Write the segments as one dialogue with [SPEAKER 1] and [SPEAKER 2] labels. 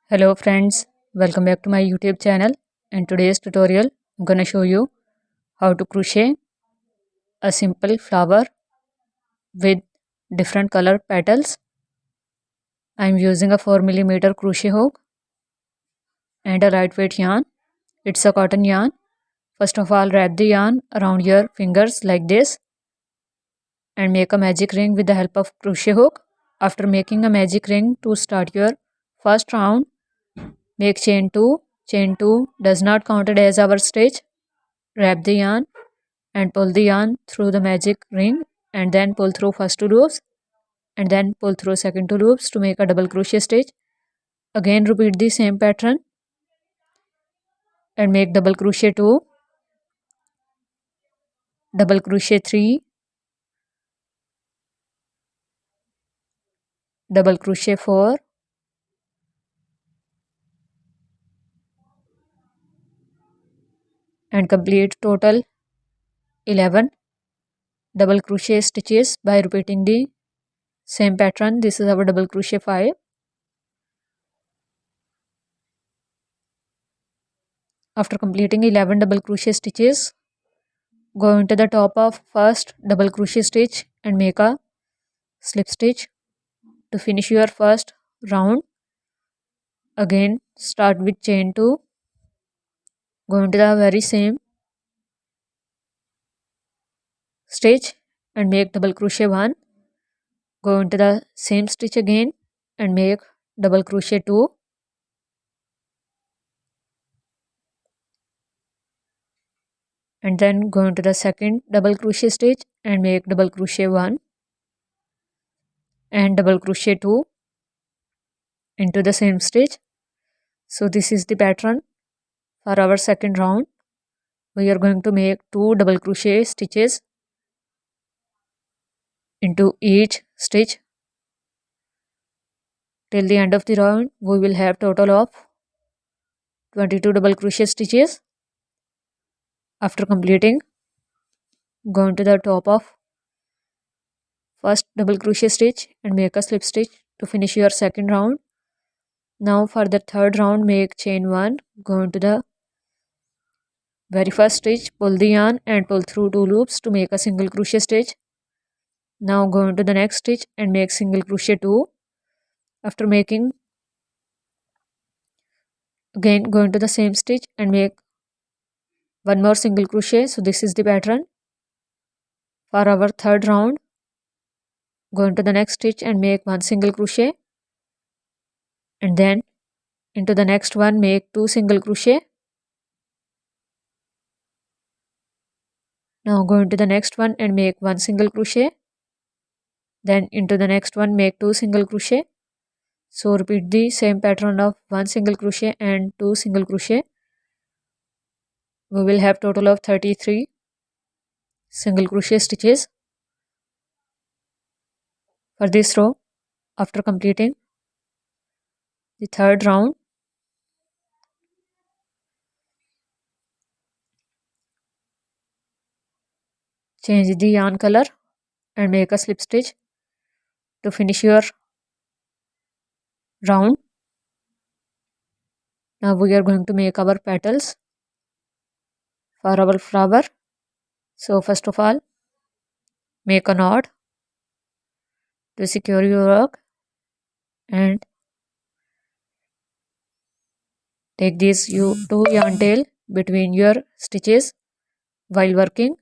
[SPEAKER 1] Hello friends, welcome back to my YouTube channel. In today's tutorial, I'm gonna show you how to crochet a simple flower with different color petals. I'm using a 4mm crochet hook and a lightweight yarn. It's a cotton yarn. First of all, wrap the yarn around your fingers like this and make a magic ring with the help of crochet hook. After making a magic ring, to start your first round, make chain 2. Chain 2 does not count it as our stitch. Wrap the yarn and pull the yarn through the magic ring and then pull through first 2 loops and then pull through second 2 loops to make a double crochet stitch. Again repeat the same pattern and make double crochet 2, double crochet 3, double crochet 4, and complete total 11 double crochet stitches by repeating the same pattern. This is our double crochet 5. After completing 11 double crochet stitches, go into the top of first double crochet stitch and make a slip stitch. To finish your first round, again start with chain 2, go into the very same stitch and make double crochet 1, go into the same stitch again and make double crochet 2, and then go into the second double crochet stitch and make double crochet 1 and double crochet 2 into the same stitch. So this is the pattern for our second round. We are going to make 2 double crochet stitches into each stitch. Till the end of the round, we will have total of 22 double crochet stitches. After completing, go into the top of first double crochet stitch and make a slip stitch to finish your second round. Now for the third round, make chain 1, go into the very first stitch, pull the yarn and pull through 2 loops to make a single crochet stitch. Now go into the next stitch and make single crochet 2. After making, again go into the same stitch and make one more single crochet. So this is the pattern for our third round. Go into the next stitch and make one single crochet, and then into the next one make 2 single crochet. Now go into the next one and make one single crochet, then into the next one make 2 single crochet. So repeat the same pattern of 1 single crochet and 2 single crochet. We will have total of 33 single crochet stitches for this row. After completing the third round, change the yarn color and make a slip stitch to finish your round. Now we are going to make our petals for our flower. So first of all, make a knot to secure your work and take these two yarn tail between your stitches while working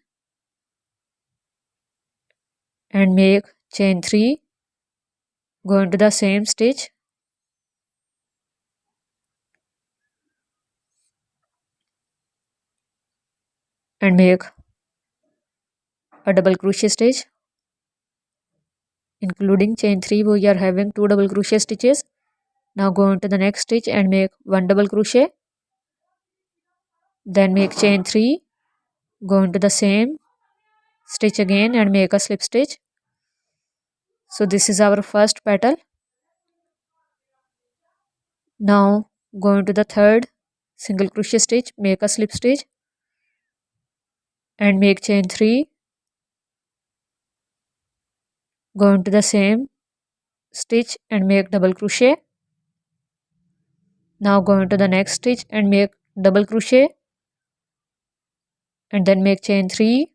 [SPEAKER 1] and make chain 3, go into the same stitch and make a double crochet stitch. Including chain 3, we are having 2 double crochet stitches. Now go into the next stitch and make 1 double crochet, then make chain 3, go into the same stitch again and make a slip stitch. So this is our first petal. Now go into the third single crochet stitch, make a slip stitch and make chain 3, go into the same stitch and make double crochet. Now go into the next stitch and make double crochet and then make chain 3.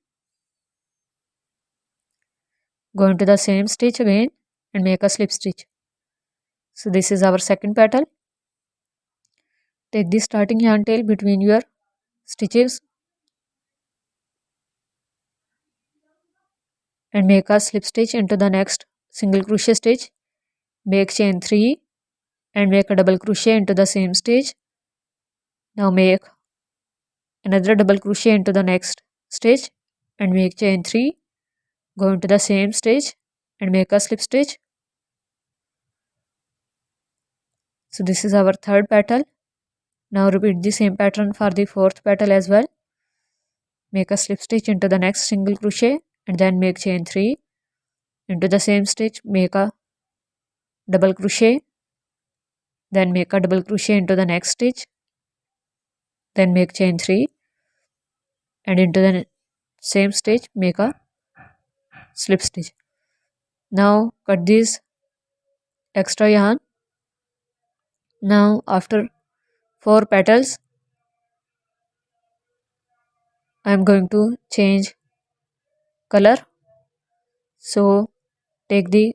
[SPEAKER 1] Go into the same stitch again and make a slip stitch. So this is our second petal. Take the starting yarn tail between your stitches and make a slip stitch into the next single crochet stitch. Make chain 3 and make a double crochet into the same stitch. Now make another double crochet into the next stitch and make chain 3. Go into the same stitch and make a slip stitch. So this is our third petal. Now repeat the same pattern for the fourth petal as well. Make a slip stitch into the next single crochet and then make chain 3. Into the same stitch make a double crochet, then make a double crochet into the next stitch, then make chain 3 and into the same stitch make a slip stitch. Now cut this extra yarn. Now after 4 petals I am going to change color. So take the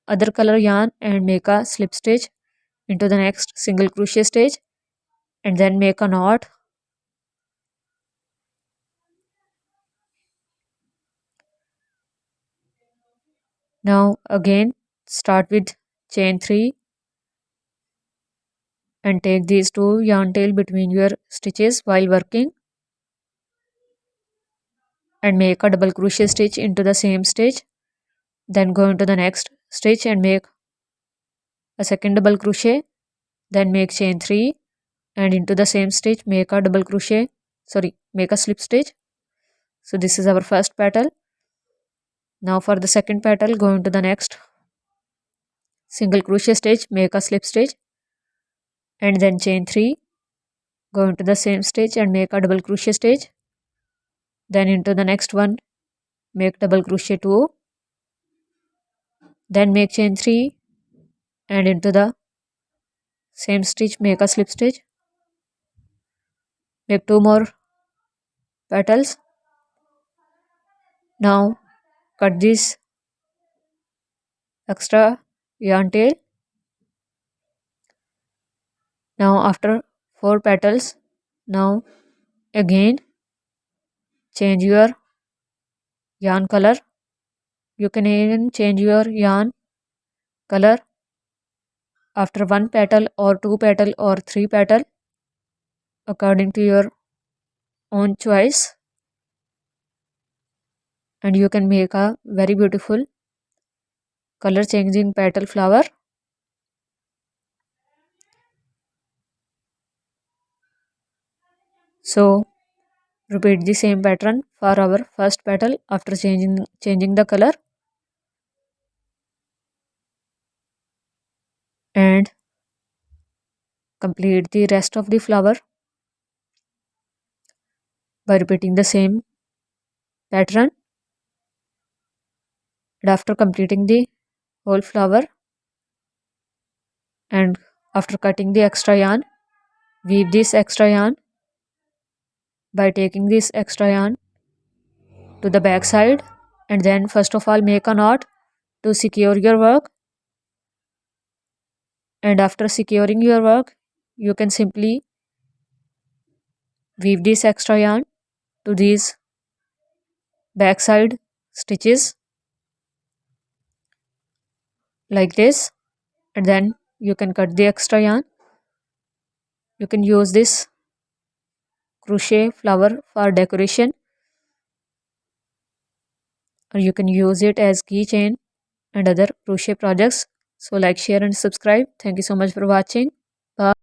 [SPEAKER 1] other color yarn and make a slip stitch into the next single crochet stitch and then make a knot. Now again start with chain 3 and take these 2 yarn tail between your stitches while working and make a double crochet stitch into the same stitch. Then go into the next stitch and make a second double crochet, then make chain 3 and into the same stitch make a double crochet, make a slip stitch. So this is our first petal. Now for the second petal go into the next single crochet stitch, make a slip stitch and then chain 3. Go into the same stitch and make a double crochet stitch. Then into the next one make double crochet 2. Then make chain 3 and into the same stitch make a slip stitch. Make 2 more petals. Now cut this extra yarn tail. Now after 4 petals, now again change your yarn color. You can even change your yarn color after 1 petal or 2 petal or 3 petal according to your own choice, and you can make a very beautiful color changing petal flower. So repeat the same pattern for our first petal after changing the color, and complete the rest of the flower by repeating the same pattern. And after completing the whole flower and after cutting the extra yarn, weave this extra yarn by taking this extra yarn to the back side, and then first of all make a knot to secure your work, and after securing your work you can simply weave this extra yarn to these back side stitches like this, and then you can cut the extra yarn. You can use this crochet flower for decoration, or you can use it as keychain and other crochet projects. So like, share and subscribe. Thank you so much for watching. Bye.